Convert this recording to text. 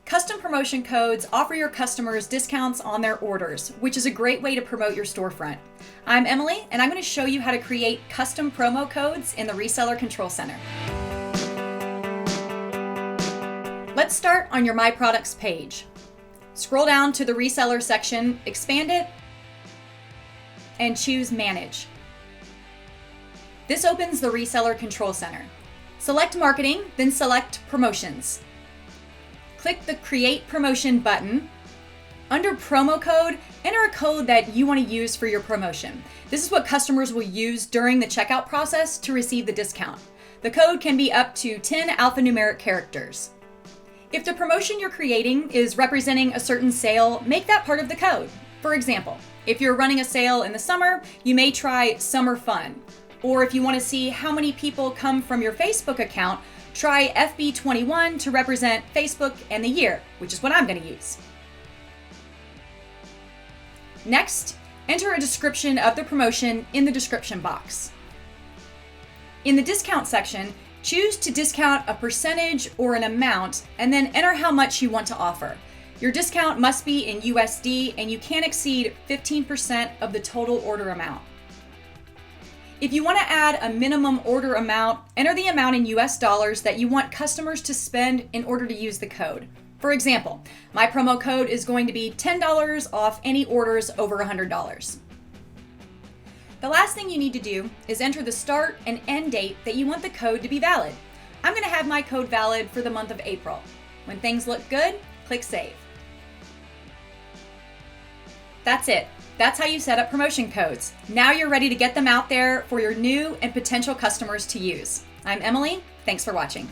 Custom promotion codes offer your customers discounts on their orders, which is a great way to promote your storefront. I'm Emily, and I'm going to show you how to create custom promo codes in the Reseller Control Center. Let's start on your My Products page. Scroll down to the Reseller section, expand it, and choose Manage. This opens the Reseller Control Center. Select Marketing, then select Promotions. Click the Create Promotion button. Under Promo Code, enter a code that you want to use for your promotion. This is what customers will use during the checkout process to receive the discount. The code can be up to 10 alphanumeric characters. If the promotion you're creating is representing a certain sale, make that part of the code. For example, if you're running a sale in the summer, you may try Summer Fun. Or if you want to see how many people come from your Facebook account, try FB21 to represent Facebook and the year, which is what I'm going to use. Next, enter a description of the promotion in the description box. In the discount section, choose to discount a percentage or an amount, and then enter how much you want to offer. Your discount must be in USD, and you can't exceed 15% of the total order amount. If you want to add a minimum order amount, enter the amount in US dollars that you want customers to spend in order to use the code. For example, my promo code is going to be $10 off any orders over $100. The last thing you need to do is enter the start and end date that you want the code to be valid. I'm going to have my code valid for the month of April. When things look good, click Save. That's it. That's how you set up promotion codes. Now you're ready to get them out there for your new and potential customers to use. I'm Emily. Thanks for watching.